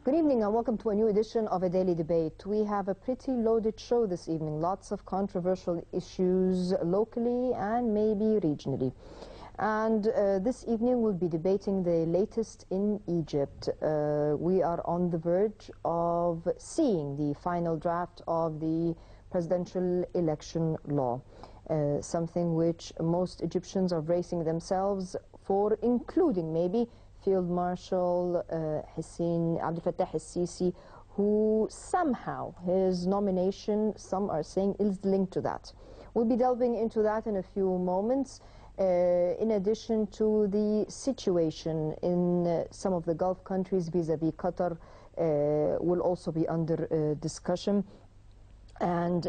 Good evening and welcome to a new edition of A Daily Debate. We have a pretty loaded show this evening, lots of controversial issues locally and maybe regionally. And this evening we'll be debating the latest in Egypt. We are on the verge of seeing the final draft of the presidential election law, something which most Egyptians are bracing themselves for, including maybe Field Marshal Abdel Fattah al-Sisi, who somehow his nomination, some are saying, is linked to that. We'll be delving into that in a few moments. In addition to the situation in some of the Gulf countries vis-à-vis Qatar will also be under discussion. And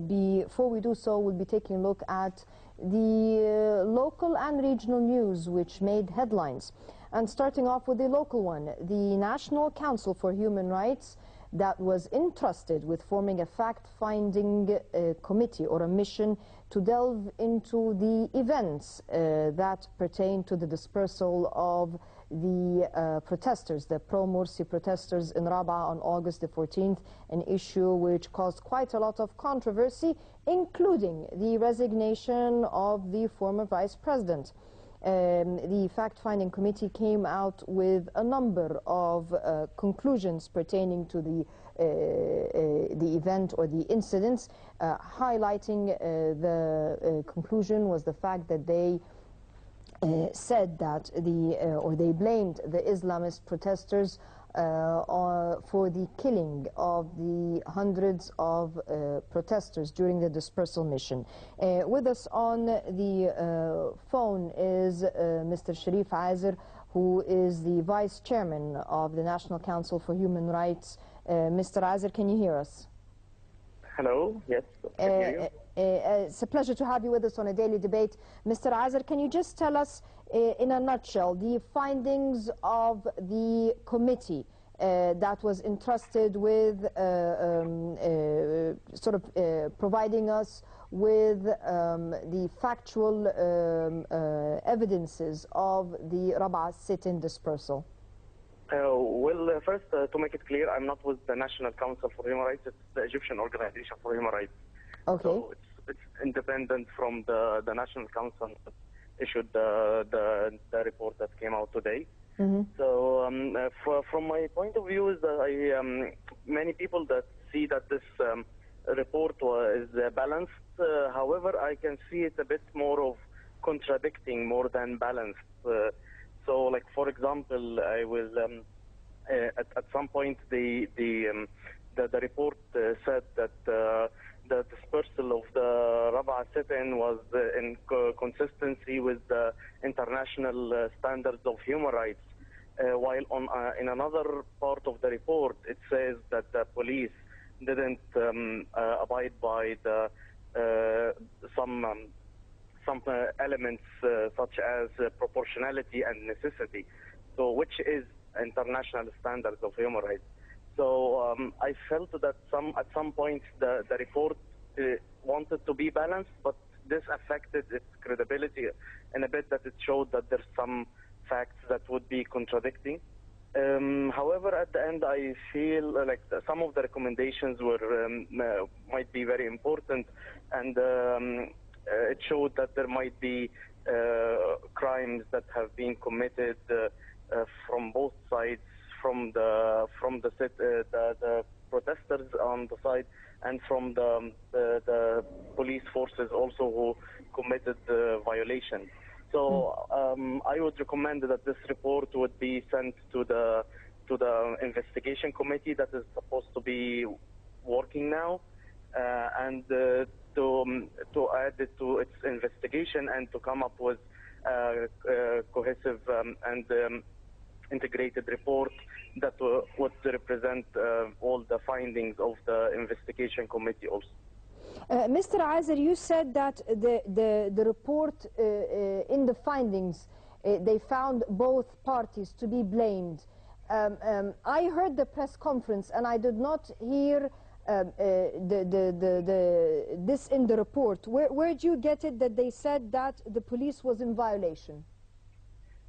before we do so, we'll be taking a look at the local and regional news which made headlines. And starting off with the local one, the National Council for Human Rights that was entrusted with forming a fact-finding committee or a mission to delve into the events that pertain to the dispersal of the protesters, the pro-Morsi protesters in Rabaa on August the 14th, an issue which caused quite a lot of controversy, including the resignation of the former vice president. The fact-finding committee came out with a number of conclusions pertaining to the event or the incidents. Highlighting the conclusion was the fact that they said that they blamed the Islamist protesters for the killing of the hundreds of protesters during the dispersal mission. With us on the phone is Mr. Sharif Azer, who is the Vice Chairman of the National Council for Human Rights. Mr. Azer, can you hear us? Hello, yes, I can hear you. It's a pleasure to have you with us on A Daily Debate. Mr. Azer, can you just tell us in a nutshell the findings of the committee that was entrusted with providing us with the factual evidences of the Rabaa sit-in dispersal? First, to make it clear, I'm not with the National Council for Human Rights. It's the Egyptian Organization for Human Rights. Okay. So it's independent from the National Council that issued the report that came out today. Mm-hmm. So from my point of view, is that many people that see that this report is balanced. However, I can see it a bit more of contradicting more than balanced. So, like for example, I will at some point the report said that the dispersal of the Rabaa sit-in was in consistency with the international standards of human rights, while in another part of the report it says that the police didn't abide by some elements such as proportionality and necessity, so which is international standards of human rights. So I felt that at some point the report wanted to be balanced, but this affected its credibility in a bit, that it showed that there's some facts that would be contradicting. However, at the end, I feel like some of the recommendations might be very important, and it showed that there might be crimes that have been committed from both sides, from the protesters on the side, and from the police forces also who committed the violation. So I would recommend that this report would be sent to the investigation committee that is supposed to be working now, and to add it to its investigation and to come up with a cohesive and integrated report that would represent all the findings of the investigation committee also. Mr. Azer, you said that the report in the findings, they found both parties to be blamed. I heard the press conference and I did not hear this in the report. Where did you get it that they said that the police was in violation?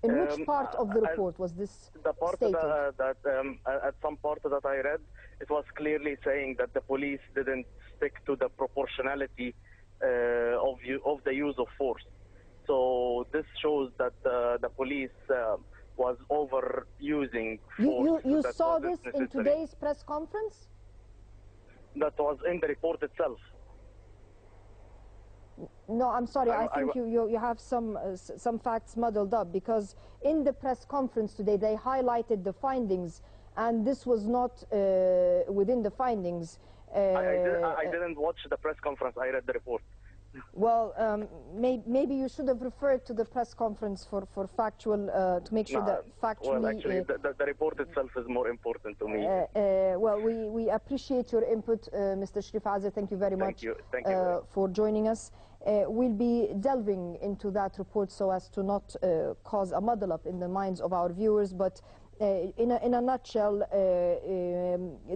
In which part of the report was this the part stated? At some part that I read, it was clearly saying that the police didn't stick to the proportionality of the use of force. So this shows that the police was overusing force. You saw this in today's press conference? That was in the report itself. No, I'm sorry. I think you have some facts muddled up, because in the press conference today they highlighted the findings, and this was not within the findings. I didn't watch the press conference. I read the report. Well, maybe you should have referred to the press conference for factual, to make sure that factually... Well, actually, the report itself is more important to me. Well, we appreciate your input, Mr. Sharif Azza. Thank you very much for joining us. We'll be delving into that report so as to not cause a muddle-up in the minds of our viewers, but in a nutshell,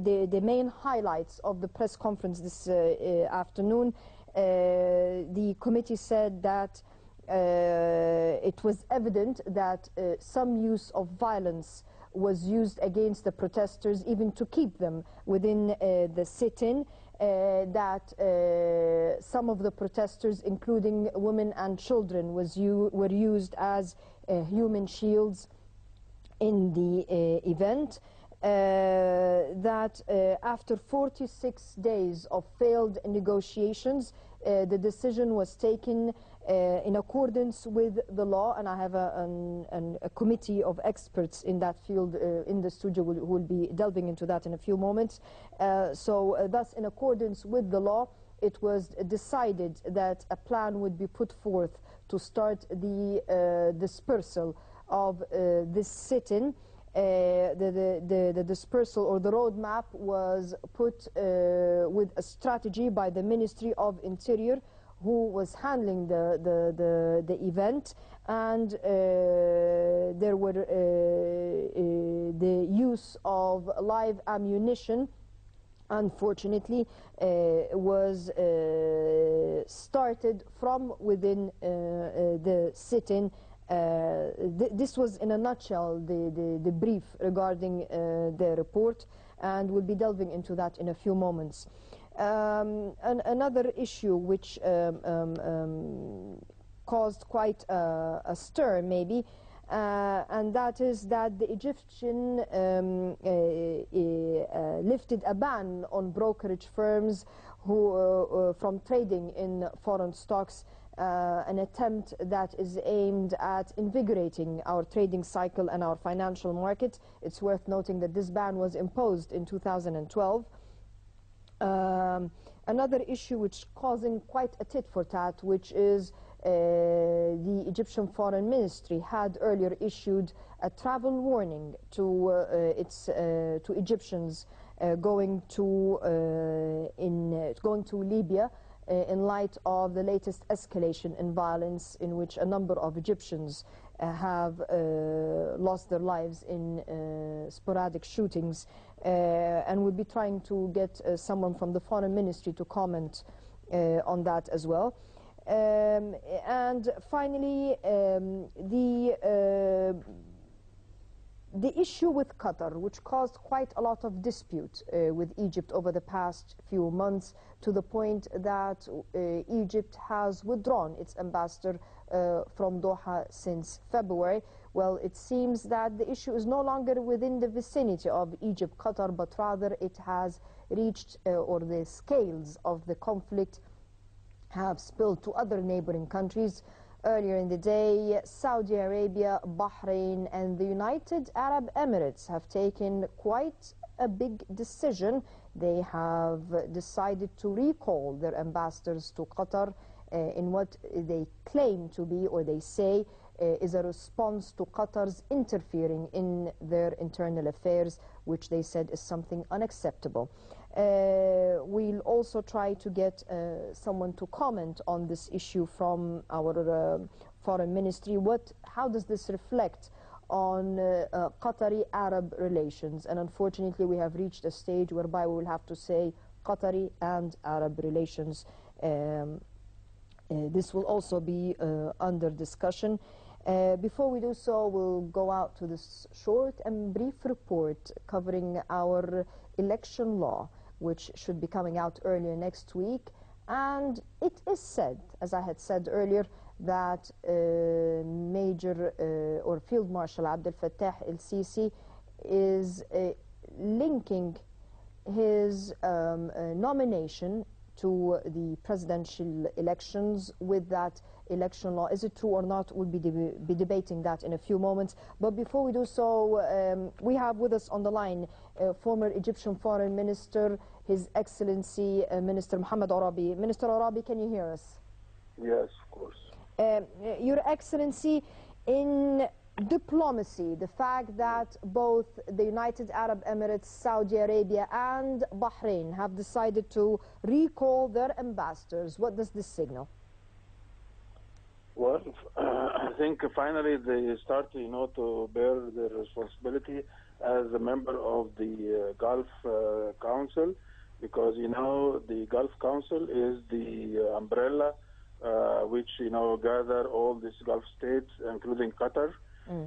the main highlights of the press conference this afternoon. The committee said that it was evident that some use of violence was used against the protesters, even to keep them within the sit-in, that some of the protesters, including women and children, were used as human shields in the event. That after 46 days of failed negotiations, the decision was taken in accordance with the law, and I have a committee of experts in that field in the studio who will be delving into that in a few moments. So thus, in accordance with the law, it was decided that a plan would be put forth to start the dispersal of this sit-in. The dispersal or the roadmap was put with a strategy by the Ministry of Interior, who was handling the event, and there were the use of live ammunition, unfortunately, was started from within the sit-in. This was in a nutshell the brief regarding the report, and we'll be delving into that in a few moments. Another issue which caused quite a stir maybe, and that is that the Egyptian lifted a ban on brokerage firms who from trading in foreign stocks, an attempt that is aimed at invigorating our trading cycle and our financial market. It's worth noting that this ban was imposed in 2012. Another issue which causing quite a tit for tat, which is the Egyptian Foreign Ministry had earlier issued a travel warning to Egyptians going to Libya in light of the latest escalation in violence, in which a number of Egyptians have lost their lives in sporadic shootings, and we'll be trying to get someone from the Foreign Ministry to comment on that as well. And finally, the issue with Qatar, which caused quite a lot of dispute with Egypt over the past few months, to the point that Egypt has withdrawn its ambassador from Doha since February. Well, it seems that the issue is no longer within the vicinity of Egypt, Qatar, but rather it has reached, or the scales of the conflict have spilled to other neighboring countries. Earlier in the day, Saudi Arabia, Bahrain, and the United Arab Emirates have taken quite a big decision. They have decided to recall their ambassadors to Qatar in what they claim to be, or they say, is a response to Qatar's interfering in their internal affairs, which they said is something unacceptable. We'll also try to get someone to comment on this issue from our foreign ministry. How does this reflect on Qatari-Arab relations? And unfortunately, we have reached a stage whereby we will have to say Qatari and Arab relations. This will also be under discussion. Before we do so, we'll go out to this short and brief report covering our election law, which should be coming out earlier next week. And it is said, as I had said earlier, that Major or Field Marshal Abdel Fattah el-Sisi is linking his nomination to the presidential elections with that election law. Is it true or not? We'll be debating that in a few moments. But before we do so, we have with us on the line former Egyptian Foreign Minister, His Excellency Minister Mohammed Arabi. Minister Arabi, can you hear us? Yes, of course. Your Excellency, in diplomacy, the fact that both the United Arab Emirates, Saudi Arabia and Bahrain have decided to recall their ambassadors, what does this signal? Well, I think finally they start, to bear their responsibility as a member of the Gulf Council, because, the Gulf Council is the umbrella which, gather all these Gulf states, including Qatar.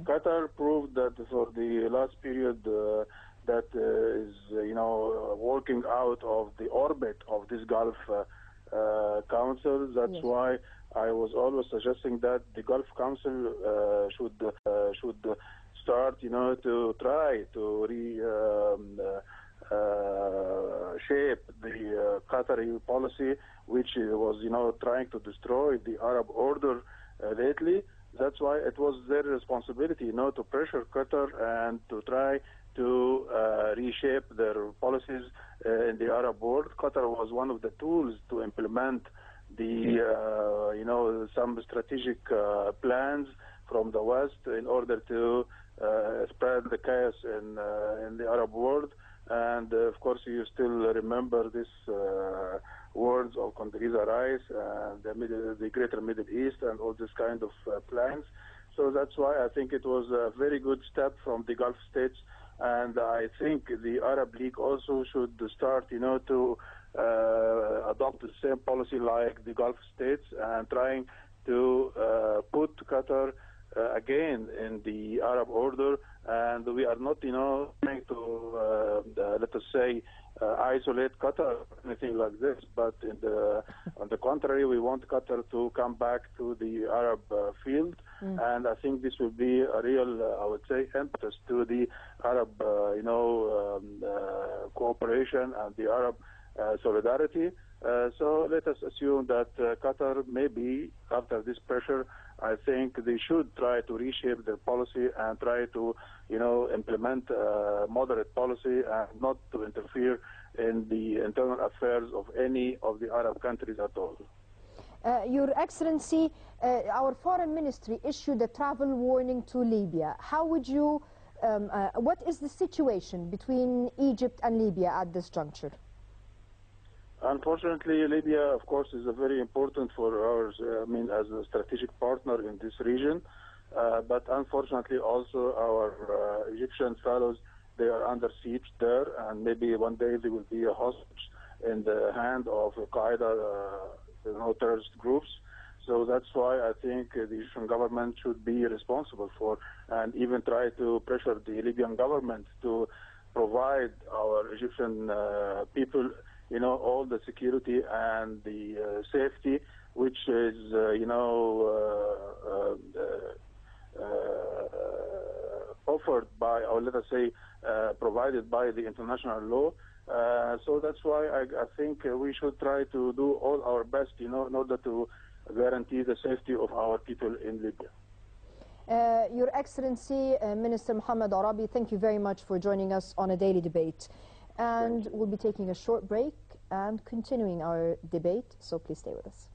Qatar proved that for the last period that is, working out of the orbit of this Gulf Council. That's Yes. why I was always suggesting that the Gulf Council should start, to try to shape the Qatari policy, which was, trying to destroy the Arab order lately. That's why it was their responsibility, to pressure Qatar and to try to reshape their policies in the Arab world. Qatar was one of the tools to implement the, some strategic plans from the West in order to spread the chaos in the Arab world. And of course, you still remember this words of Condoleezza Rice and the Greater Middle East and all this kind of plans. So that's why I think it was a very good step from the Gulf states. And I think the Arab League also should start, to adopt the same policy like the Gulf states and trying to put Qatar again in the Arab order. And we are not, trying to, let us say, isolate Qatar or anything like this. But on the contrary, we want Qatar to come back to the Arab field. And I think this will be a real, I would say, impetus to the Arab, cooperation and the Arab solidarity. So let us assume that Qatar, maybe after this pressure, I think they should try to reshape their policy and try to, implement moderate policy and not to interfere in the internal affairs of any of the Arab countries at all. Your Excellency, our Foreign Ministry issued a travel warning to Libya. How would you, what is the situation between Egypt and Libya at this juncture? Unfortunately, Libya, of course, is a very important for ours, as a strategic partner in this region. But unfortunately, also our Egyptian fellows, they are under siege there, and maybe one day they will be a hostage in the hand of Qaeda, terrorist groups. So that's why I think the Egyptian government should be responsible for and even try to pressure the Libyan government to provide our Egyptian people all the security and the safety, which is, offered by, or let us say, provided by the international law. So that's why I think we should try to do all our best, in order to guarantee the safety of our people in Libya. Your Excellency, Minister Mohammed Arabi, thank you very much for joining us on A Daily Debate. And we'll be taking a short break and continuing our debate, so please stay with us.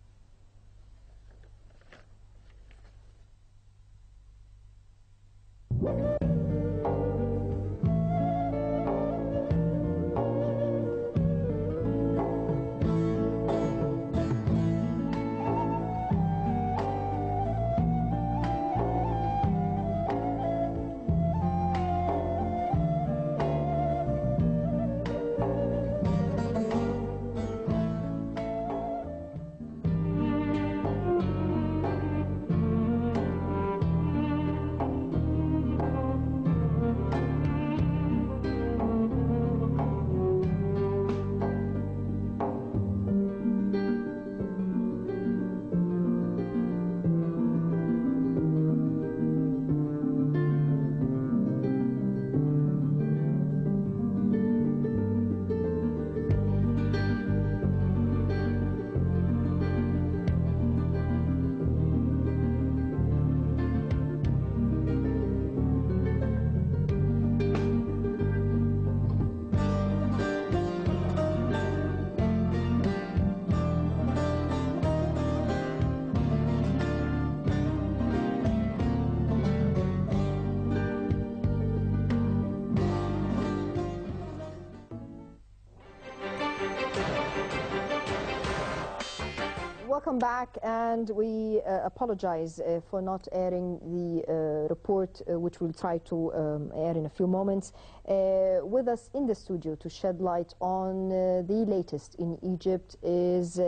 Welcome back, and we apologize for not airing the report, which we'll try to air in a few moments. With us in the studio to shed light on the latest in Egypt is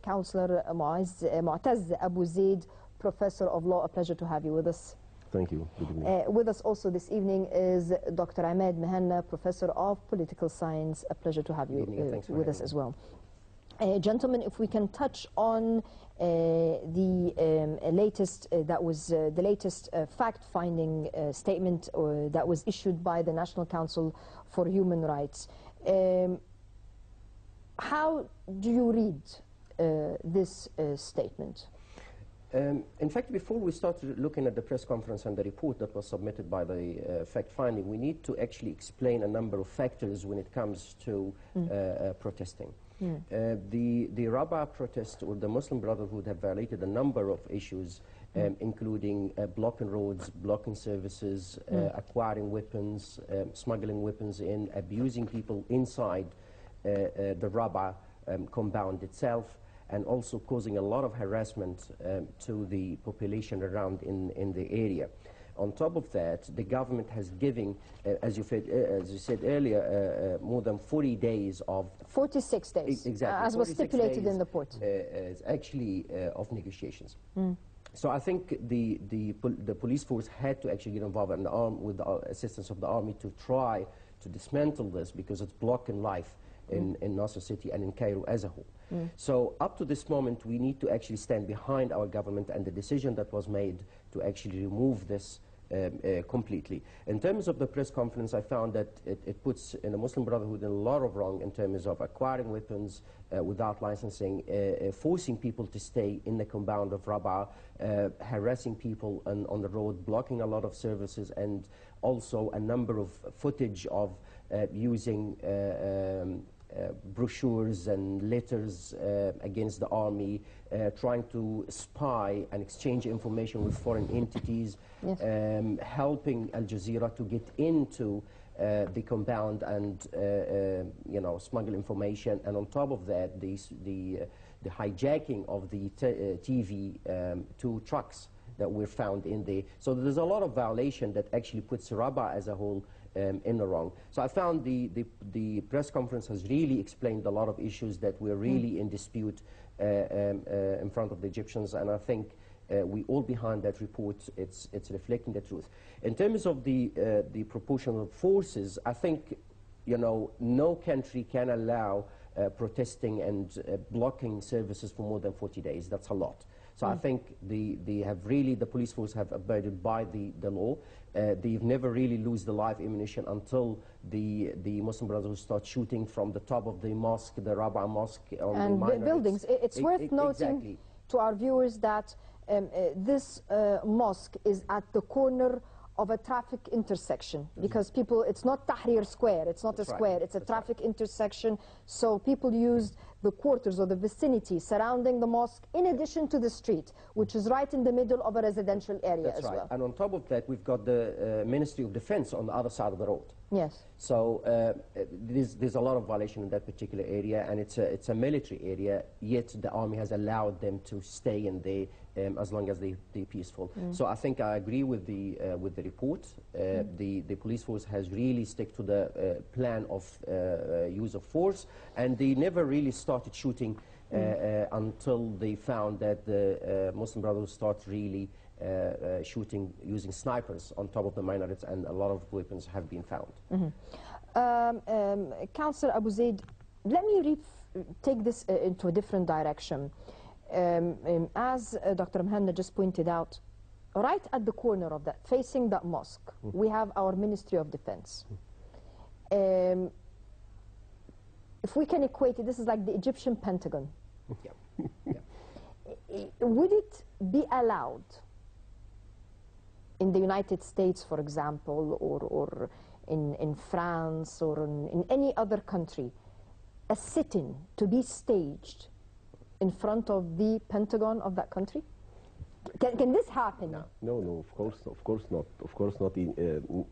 Councillor Mu'taz Abu Zaid, Professor of Law. A pleasure to have you with us. Thank you. Good evening. With us also this evening is Dr. Ahmed Mehna, Professor of Political Science. A pleasure to have you with us as well. Gentlemen, if we can touch on the latest fact-finding statement that was issued by the National Council for Human Rights. How do you read this statement? In fact, before we start looking at the press conference and the report that was submitted by the fact-finding, we need to actually explain a number of factors when it comes to protesting. The Rabaa protest, or the Muslim Brotherhood, have violated a number of issues, including blocking roads, blocking services, acquiring weapons, smuggling weapons in, abusing people inside the Rabaa compound itself, and also causing a lot of harassment to the population around in the area. On top of that, the government has given, as you said earlier, more than 40 days of... 46 days, exactly, as was stipulated in the report. Actually, of negotiations. So I think the police force had to actually get involved with the assistance of the army to try to dismantle this, because it's blocking life in Nasser city and in Cairo as a whole. So up to this moment, we need to actually stand behind our government and the decision that was made to actually remove this completely. In terms of the press conference, I found that it puts in the Muslim Brotherhood in a lot of wrong in terms of acquiring weapons without licensing, forcing people to stay in the compound of Rabaa, harassing people on the road, blocking a lot of services, and also a number of footage of using brochures and letters against the army, trying to spy and exchange information with foreign entities, yes. Helping Al Jazeera to get into the compound and smuggle information, and on top of that, the hijacking of the TV 2 trucks that were found in there. So there's a lot of violation that actually puts Rabaa as a whole in the wrong. So I found the press conference has really explained a lot of issues that were really in dispute in front of the Egyptians, and I think we all behind that report. It's reflecting the truth. In terms of the proportional forces, I think no country can allow protesting and blocking services for more than 40 days. That's a lot. So I think the police force have abided by the law. They've never really lose the live ammunition until the Muslim Brotherhood start shooting from the top of the mosque, the Rabaa mosque, on the buildings. It's worth noting to our viewers that this mosque is at the corner of a traffic intersection, because it's not Tahrir Square, it's not a square, it's a traffic intersection, so people used the quarters or the vicinity surrounding the mosque in addition to the street, which is right in the middle of a residential area as well. And on top of that, we've got the Ministry of Defense on the other side of the road. Yes. So there's a lot of violation in that particular area, and it's a military area, yet the army has allowed them to stay in there as long as they're peaceful. So I think I agree with the report. The police force has really stuck to the plan of use of force, and they never really started shooting until they found that the Muslim Brotherhood started really shooting using snipers on top of the minarets, and a lot of weapons have been found. Councillor Abu Zaid, let me take this into a different direction. As Dr. Mehna just pointed out, right at the corner of that, facing that mosque, we have our Ministry of Defense. If we can equate it, this is like the Egyptian Pentagon. Would it be allowed in the United States, for example, or in France, or in any other country, a sit-in to be staged in front of the Pentagon of that country? Can this happen? No, of course not. Of course not.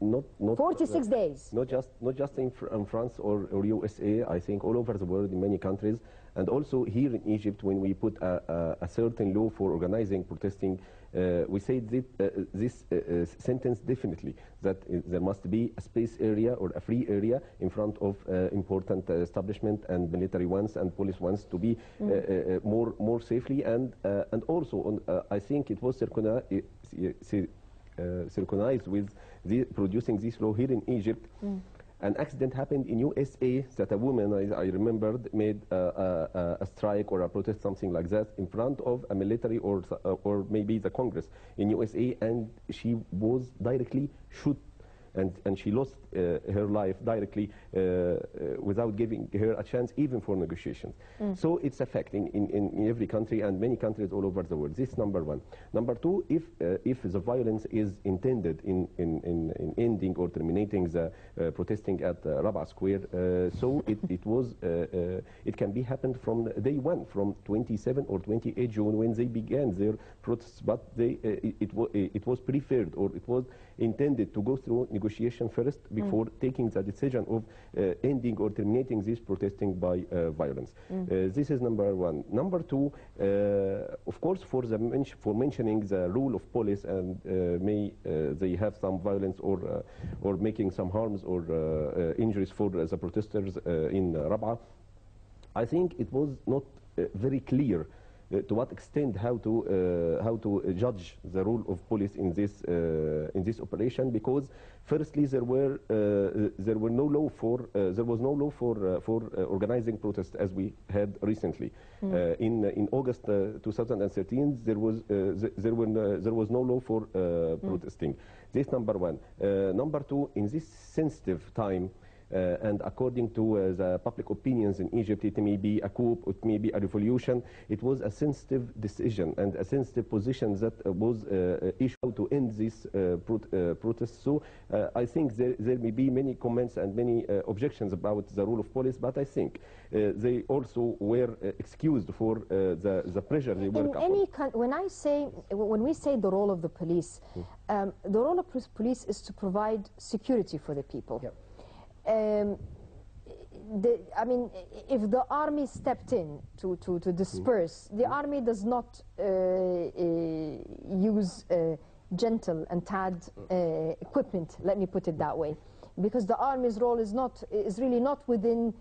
Not 46 days. Not just in France or USA. I think all over the world, in many countries, And also here in Egypt, when we put a certain law for organizing protesting, we say that, this sentence definitely, that there must be a space area or a free area in front of important establishment and military ones and police ones to be more safely. And also, I think it was synchronized with producing this law here in Egypt. An accident happened in USA that a woman, I remembered, made a strike or a protest, something like that, in front of a military or maybe the Congress in USA, and she was directly shot, and she lost her life directly without giving her a chance even for negotiations. So it's a fact in every country and many countries all over the world. This is number one. Number two, if the violence is intended in ending or terminating the protesting at Rabaa Square, so it can be happened from day one, from 27 or 28 June when they began their protests, but it was preferred, or it was intended to go through negotiation first before taking the decision of ending or terminating this protesting by violence. This is number one. Number two, of course, for mentioning the role of police, and they have some violence or making some harms or injuries for the protesters in Rabaa, I think it was not very clear to what extent how to judge the role of police in this operation, because firstly there was no law for organizing protests as we had recently. In August 2013 there was no law for protesting. This number one. Number two, in this sensitive time, and according to the public opinions in Egypt, it may be a coup, it may be a revolution. It was a sensitive decision and a sensitive position that was issued to end this protest. So I think there may be many comments and many objections about the role of police, but I think they also were excused for the pressure they were when we say the role of the police, the role of police is to provide security for the people. Yep. I mean, if the army stepped in to disperse, the army does not use gentle and tad equipment, let me put it that way, because the army's role is really not within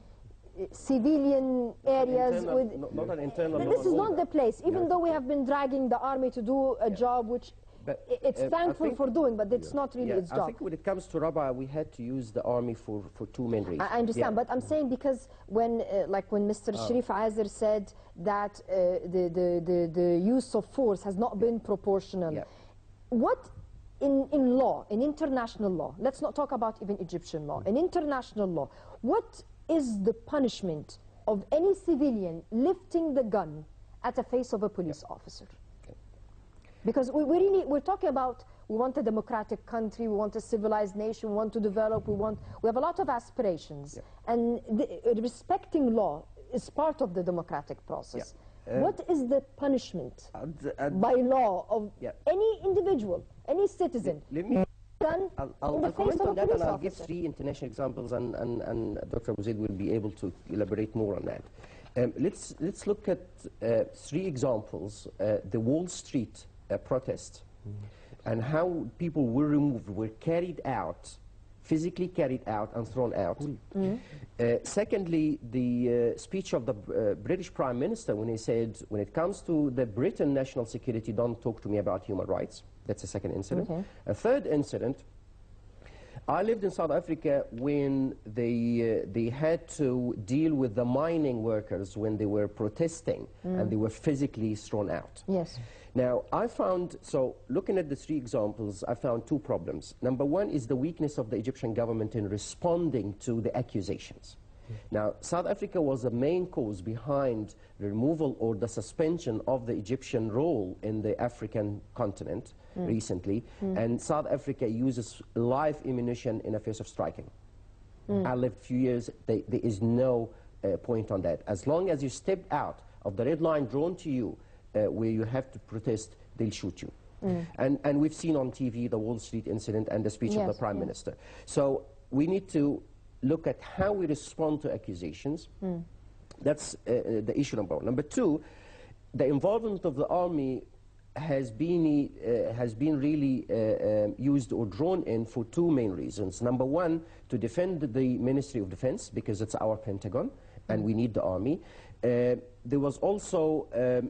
civilian areas. Not an internal. This is not the place, even though we have been dragging the army to do a job which it's thankful for doing, but it's not really its job. I think when it comes to Rabaa, we had to use the army for two main reasons. I understand, but I'm saying because when, like when Mr. Sharif Azir said that the use of force has not been proportional, what in law, in international law, let's not talk about even Egyptian law, in international law, what is the punishment of any civilian lifting the gun at the face of a police officer? Because we're talking about, we want a democratic country, we want a civilized nation, we want to develop, we have a lot of aspirations. And respecting law is part of the democratic process. What is the punishment by law of any individual, any citizen? I'll comment on that, and I'll give three international examples, and Dr. Abu Zaid will be able to elaborate more on that. Let's look at three examples. The Wall Street protest, and how people were removed, were carried out, physically carried out and thrown out. Secondly, the speech of the British Prime Minister when he said, when it comes to the Britain national security, don't talk to me about human rights. That's the second incident. A third incident, I lived in South Africa when they had to deal with the mining workers when they were protesting and they were physically thrown out. Yes. Now, I found, so looking at the three examples, I found two problems. Number one is the weakness of the Egyptian government in responding to the accusations. Now, South Africa was the main cause behind the removal or the suspension of the Egyptian role in the African continent recently, and South Africa uses live ammunition in the face of striking. I lived a few years, there is no point on that. As long as you step out of the red line drawn to you, where you have to protest, they'll shoot you. And we've seen on TV the Wall Street incident and the speech of the Prime Minister. So we need to look at how we respond to accusations. That's the issue number one. Number two, the involvement of the army has been really used or drawn in for two main reasons. Number one, to defend the Ministry of Defense, because it's our Pentagon, and we need the army. There was also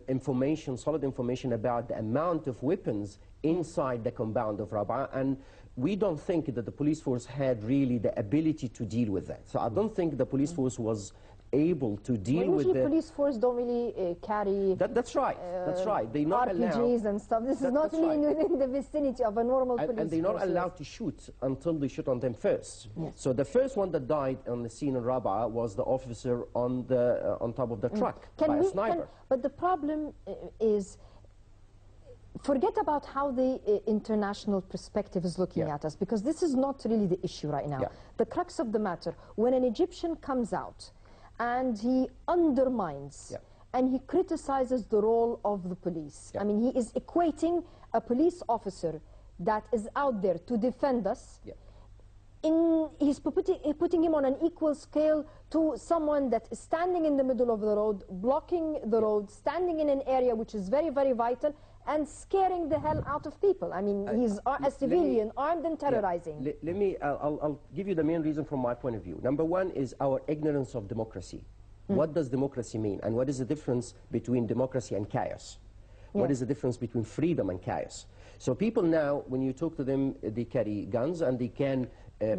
information, solid information about the amount of weapons inside the compound of Rabaa, and we don't think that the police force had really the ability to deal with that. So I don't think the police force was able to deal with the... police force don't really carry... That's right, that's right. They're not RPGs and stuff. This is not really within the vicinity of a normal police force. And they're not allowed to shoot until they shoot on them first. Yes. So the first one that died on the scene in Rabaa was the officer on top of the truck by a sniper. But the problem is, forget about how the international perspective is looking at us, because this is not really the issue right now. The crux of the matter, when an Egyptian comes out and he undermines and he criticizes the role of the police. I mean, he is equating a police officer that is out there to defend us. He's putting him on an equal scale to someone that is standing in the middle of the road, blocking the road, standing in an area which is very, very vital, and scaring the hell out of people. I mean, he's a civilian, armed and terrorizing. I'll give you the main reason from my point of view. Number one is our ignorance of democracy. What does democracy mean? And what is the difference between democracy and chaos? What is the difference between freedom and chaos? So people now, when you talk to them, they carry guns and they can...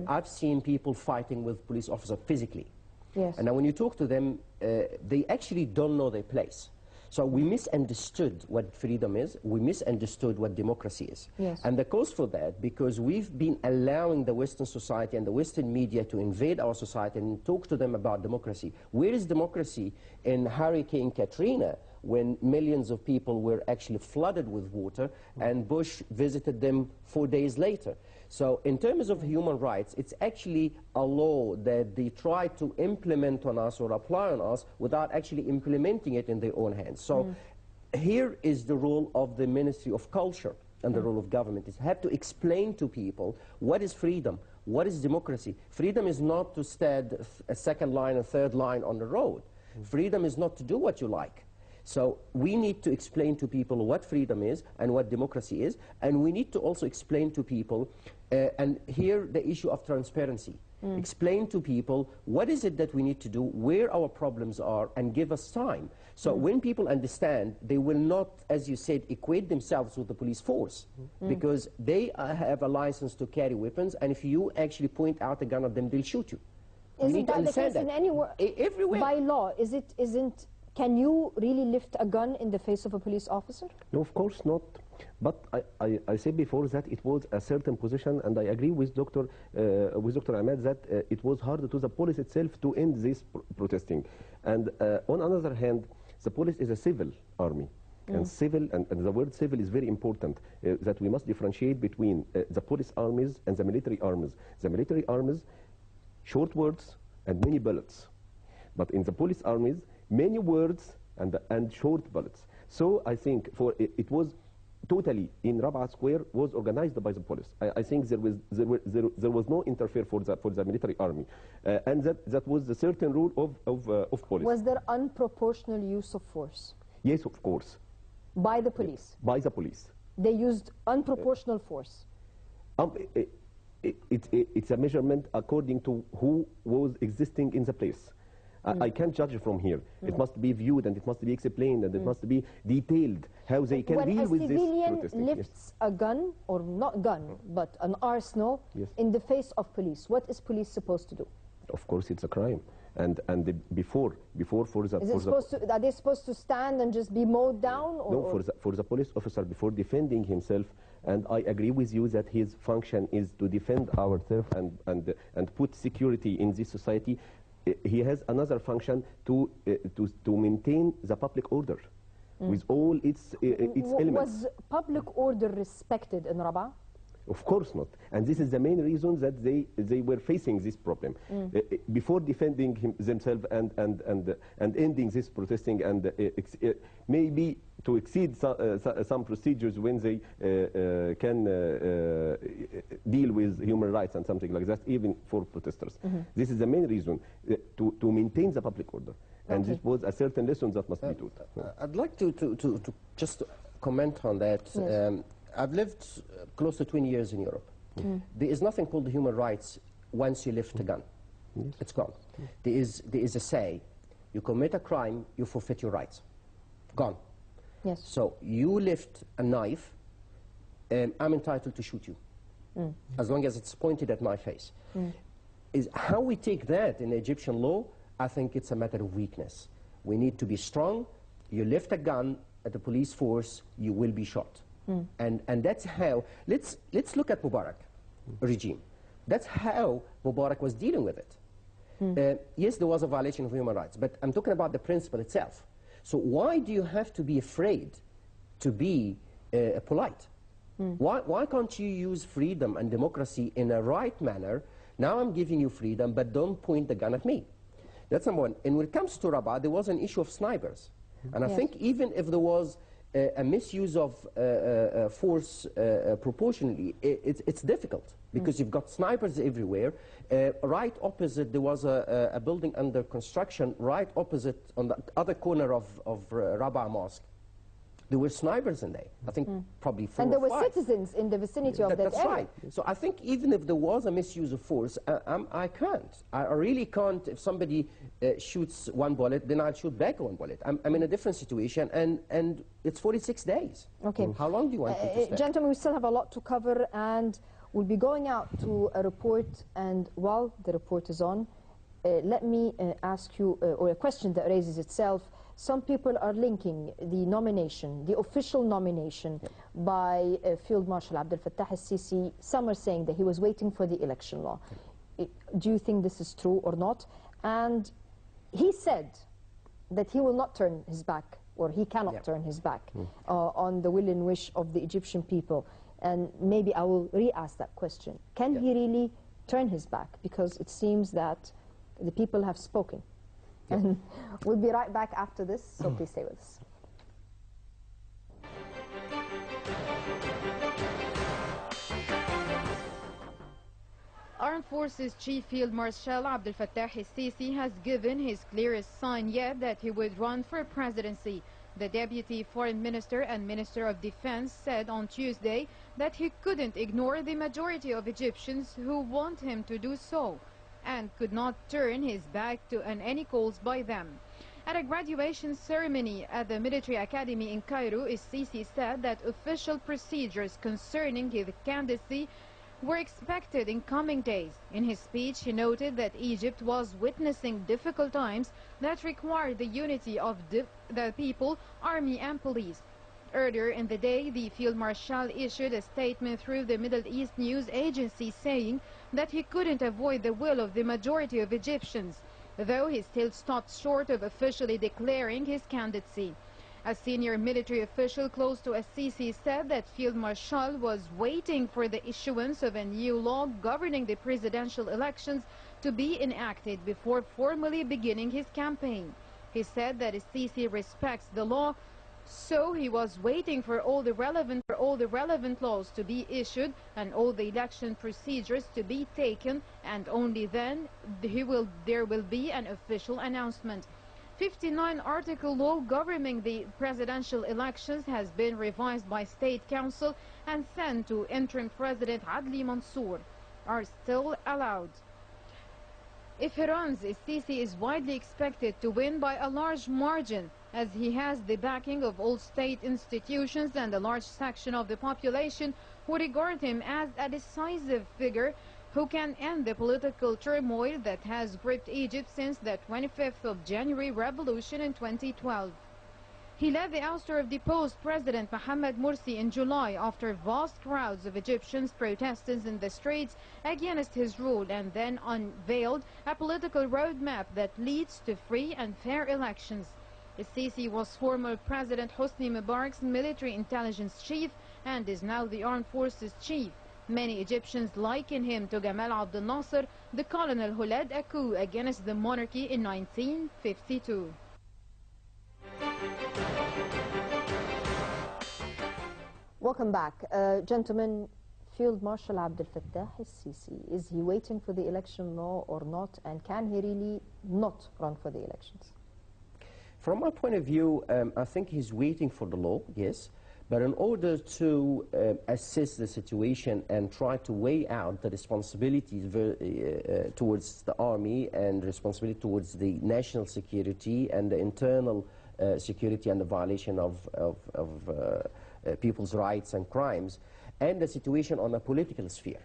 I've seen people fighting with police officers physically. And now when you talk to them, they actually don't know their place. So we misunderstood what freedom is, we misunderstood what democracy is. And the cause for that, because we've been allowing the Western society and the Western media to invade our society and talk to them about democracy. Where is democracy in Hurricane Katrina, when millions of people were actually flooded with water and Bush visited them 4 days later? So in terms of human rights, it's actually a law that they try to implement on us or apply on us without actually implementing it in their own hands. So here is the role of the Ministry of Culture and the role of government is have to explain to people what is freedom, what is democracy. Freedom is not to stand a second line, a third line on the road. Freedom is not to do what you like. So we need to explain to people what freedom is and what democracy is, and we need to also explain to people, and here the issue of transparency. Explain to people what is it that we need to do, where our problems are, and give us time. So when people understand, they will not, as you said, equate themselves with the police force, because they have a license to carry weapons, and if you actually point out a gun at them, they'll shoot you. Isn't that the case in anywhere? Everywhere. By law, isn't can you really lift a gun in the face of a police officer? No, of course not. But I said before that it was a certain position, and I agree with Dr. Ahmed that it was hard to the police itself to end this protesting. And on another hand, the police is a civil army. And civil, and the word civil is very important, that we must differentiate between the police armies and the military armies. The military armies, short words and many bullets. But in the police armies, many words and short bullets. So I think it was totally in Rabaa Square was organized by the police. I think there was no interfere for the military army, and that was the certain rule of police. Was there unproportional use of force? Yes, of course. By the police? By the police. They used unproportional force? It's a measurement according to who was existing in the place. I can't judge from here. It must be viewed and it must be explained and it must be detailed how they can deal with this protesting. When a civilian lifts a gun, or not gun, but an arsenal in the face of police, what is police supposed to do? Of course, it's a crime. And before for the... Are they supposed to stand and just be mowed down? Or, no, for the police officer, before defending himself, and I agree with you that his function is to defend ourselves and put security in this society. He has another function to maintain the public order with all its elements. Was public order respected in Rabaa? Of course not. And this is the main reason that they were facing this problem. Before defending themselves and ending this protesting and maybe to exceed some procedures when they can deal with human rights and something like that, even for protesters. This is the main reason to maintain the public order. And this was a certain lesson that must be taught. I'd like to just comment on that. Yes. I've lived close to 20 years in Europe. There is nothing called human rights once you lift a gun. It's gone. There is a say, you commit a crime, you forfeit your rights. Gone. Yes. So you lift a knife, I'm entitled to shoot you, as long as it's pointed at my face. Is how we take that in Egyptian law, I think it's a matter of weakness. We need to be strong. You lift a gun at the police force, you will be shot. And that's how, let's look at Mubarak regime. That's how Mubarak was dealing with it. Yes, there was a violation of human rights, but I'm talking about the principle itself. So why do you have to be afraid to be polite? Why can't you use freedom and democracy in a right manner? Now I'm giving you freedom, but don't point the gun at me. That's number one. And when it comes to Rabat, there was an issue of snipers. And I think even if there was a misuse of force proportionally, it's difficult because you've got snipers everywhere. Right opposite, there was a building under construction, right opposite on the other corner of Rabat Mosque. There were snipers in there, I think probably 4 And there or were 5. citizens in the vicinity of that That's area. right. So I think even if there was a misuse of force, I can't. I really can't. If somebody shoots 1 bullet, then I'll shoot back 1 bullet. I'm in a different situation, and it's 46 days. Okay. How long do you want me to stay? Gentlemen, we still have a lot to cover, and we'll be going out to a report, and while the report is on, let me ask you, or a question that raises itself. Some people are linking the nomination, the official nomination by Field Marshal Abdel Fattah al-Sisi. Some are saying that he was waiting for the election law. Do you think this is true or not? And he said that he will not turn his back, or he cannot turn his back on the will and wish of the Egyptian people. And maybe I will re-ask that question. Can he really turn his back? Because it seems that the people have spoken. And we'll be right back after this, so please stay with us. Armed Forces Chief Field Marshal Abdel Fattah al-Sisi has given his clearest sign yet that he would run for presidency. The Deputy Foreign Minister and Minister of Defense said on Tuesday that he couldn't ignore the majority of Egyptians who want him to do so, and could not turn his back to any calls by them. At a graduation ceremony at the military academy in Cairo, al-Sisi said that official procedures concerning his candidacy were expected in coming days. In his speech, he noted that Egypt was witnessing difficult times that required the unity of the people, army and police. Earlier in the day, the Field Marshal issued a statement through the Middle East news agency saying that he couldn't avoid the will of the majority of Egyptians, though he still stopped short of officially declaring his candidacy. A senior military official close to al-Sisi said that Field Marshal was waiting for the issuance of a new law governing the presidential elections to be enacted before formally beginning his campaign. He said that al-Sisi respects the law, so he was waiting for all the relevant laws to be issued and all the election procedures to be taken, and only then there will be an official announcement. 59-article law governing the presidential elections has been revised by State Council and sent to interim President Adli Mansour are still allowed. If he runs, al-Sisi is widely expected to win by a large margin, as he has the backing of all state institutions and a large section of the population who regard him as a decisive figure who can end the political turmoil that has gripped Egypt since the 25th of January revolution in 2012. He led the ouster of deposed President Mohamed Morsi in July after vast crowds of Egyptians protested in the streets against his rule, and then unveiled a political roadmap that leads to free and fair elections. al-Sisi was former President Hosni Mubarak's military intelligence chief and is now the armed forces chief. Many Egyptians liken him to Gamal Abdel Nasser, the colonel who led a coup against the monarchy in 1952. Welcome back. Gentlemen, Field Marshal Abdel Fattah al-Sisi, is he waiting for the election law or not, and can he really not run for the elections? From my point of view, I think he's waiting for the law, yes, but in order to assess the situation and try to weigh out the responsibilities towards the army and responsibility towards the national security and the internal security and the violation of people's rights and crimes, and the situation on a political sphere.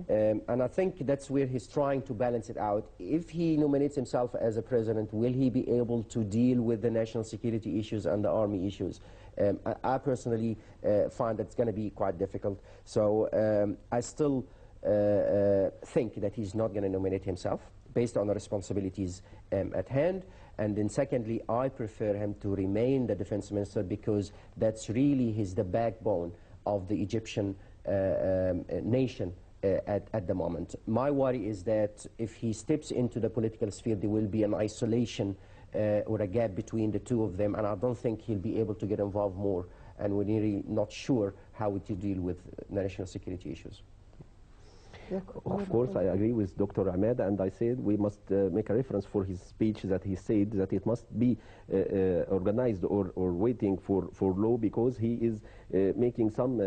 And I think that's where he's trying to balance it out. If he nominates himself as a president, will he be able to deal with the national security issues and the army issues? I personally find that's going to be quite difficult. So I still think that he's not going to nominate himself based on the responsibilities at hand. And then secondly, I prefer him to remain the defense minister because that's really the backbone of the Egyptian nation at the moment. My worry is that if he steps into the political sphere, there will be an isolation or a gap between the two of them, and I don't think he'll be able to get involved more, and we're really not sure how to deal with national security issues. Of course, I agree with Dr. Ahmed, and I said we must make a reference for his speech that he said that it must be organized or waiting for law, because he is making some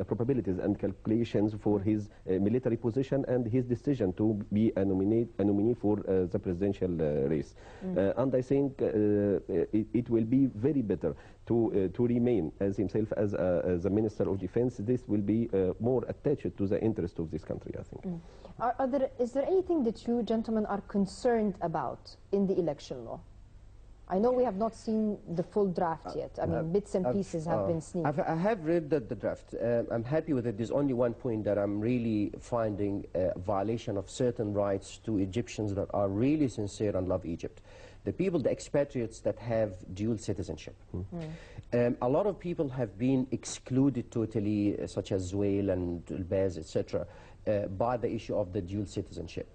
probabilities and calculations for his military position and his decision to be a nominee for the presidential race. And I think it will be very better to remain as himself as a Minister of Defense. This will be more attached to the interest of this country, I think. Is there anything that you gentlemen are concerned about in the election law? I know we have not seen the full draft yet. I mean, bits and pieces have been sneaked. I have read the draft. I'm happy with it. There's only one point that I'm really finding a violation of certain rights to Egyptians that are really sincere and love Egypt. The people, the expatriates that have dual citizenship. A lot of people have been excluded totally, such as Zuhail and Elbaz, etc., by the issue of the dual citizenship.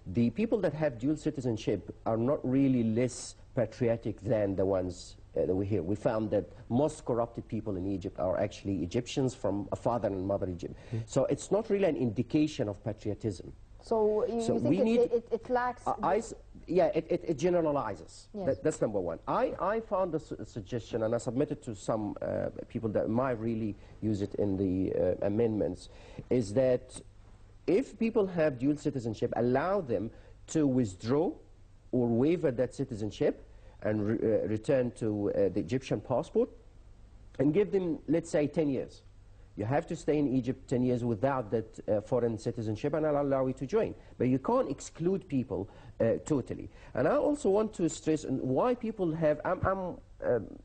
The people that have dual citizenship are not really less patriotic than the ones that we hear. We found that most corrupted people in Egypt are actually Egyptians from a father and mother Egypt. So it's not really an indication of patriotism. So you think it lacks... Yeah, it generalizes. Yes. That's number one. I found a suggestion, and I submitted to some people that might really use it in the amendments, is that if people have dual citizenship, allow them to withdraw or waiver that citizenship and return to the Egyptian passport, and give them, let's say, 10 years. You have to stay in Egypt 10 years without that foreign citizenship, and I'll allow you to join. But you can't exclude people totally. And I also want to stress why people have... I'm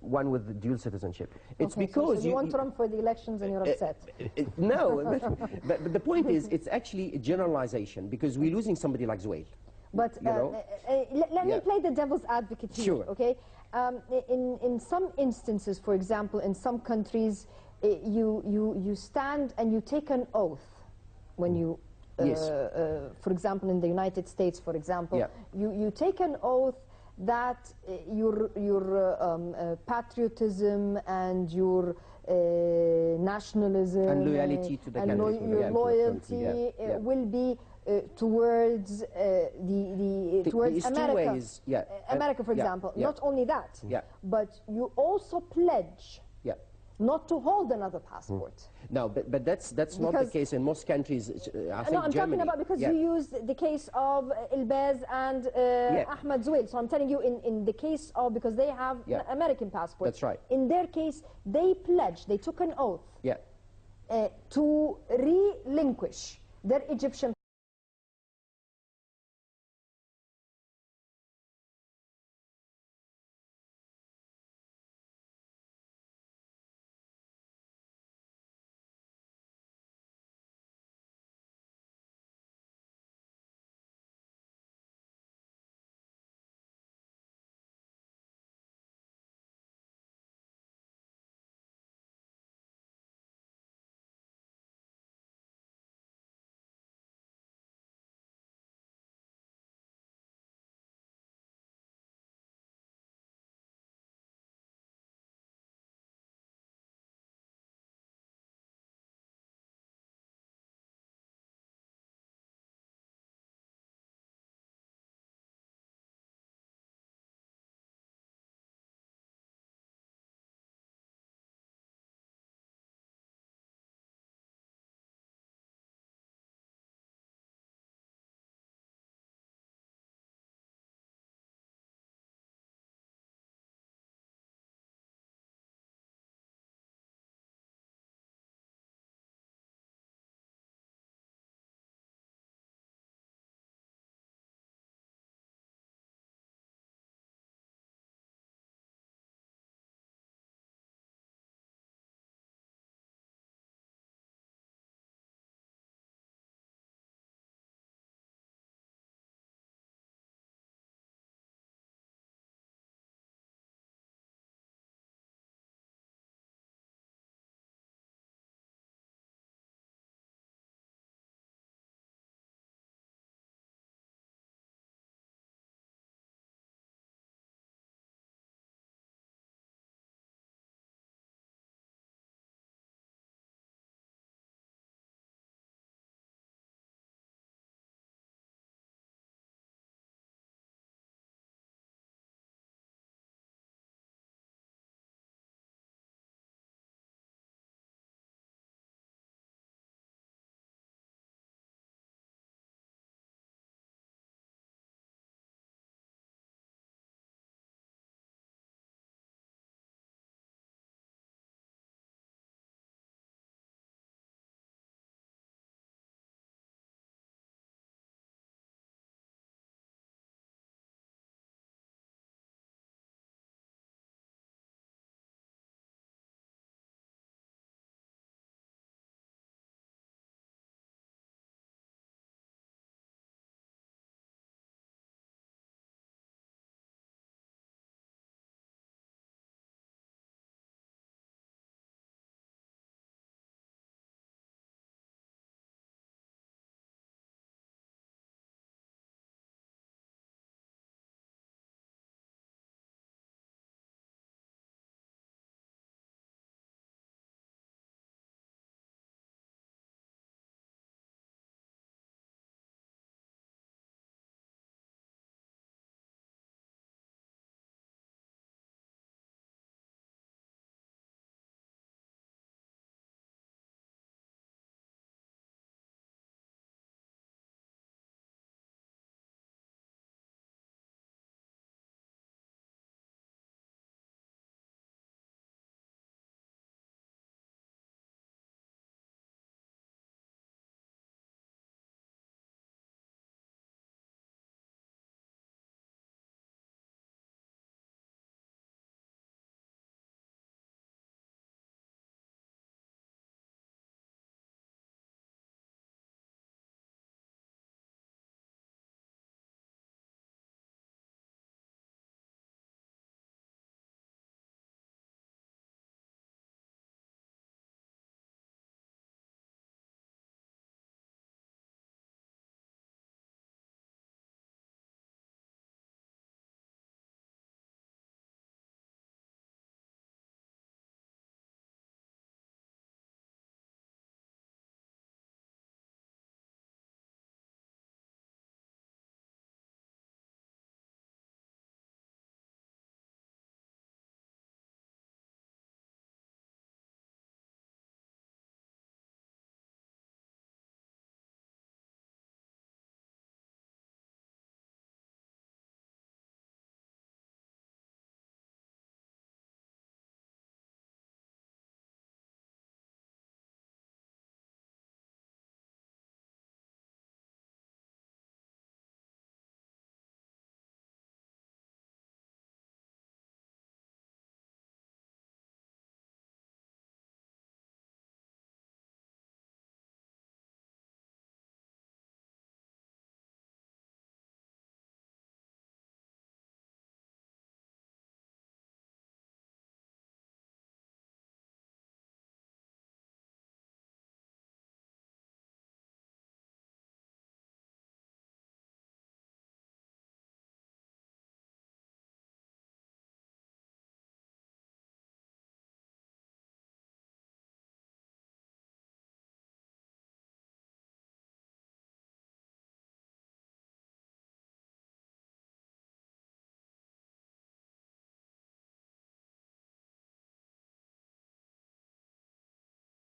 one with the dual citizenship. It's because so you want Trump for the elections and you're upset. No, but the point is, it's actually a generalization, because we're losing somebody like Zuhail. But let me play the devil's advocate here, sure. Okay? In some instances, for example, in some countries, you stand and you take an oath when you, yes. For example, in the United States, for example, yeah. you take an oath that your patriotism and your nationalism and loyalty to the country, your loyalty will be towards towards America. Ways, yeah. America, for example. Not only that, but you also pledge not to hold another passport. No, but that's not the case in most countries. I think I'm Germany, talking about because you used the case of Elbaz and Ahmed Zuhail. So I'm telling you, in the case of, because they have an American passport. That's right. In their case, they pledged, they took an oath to relinquish their Egyptian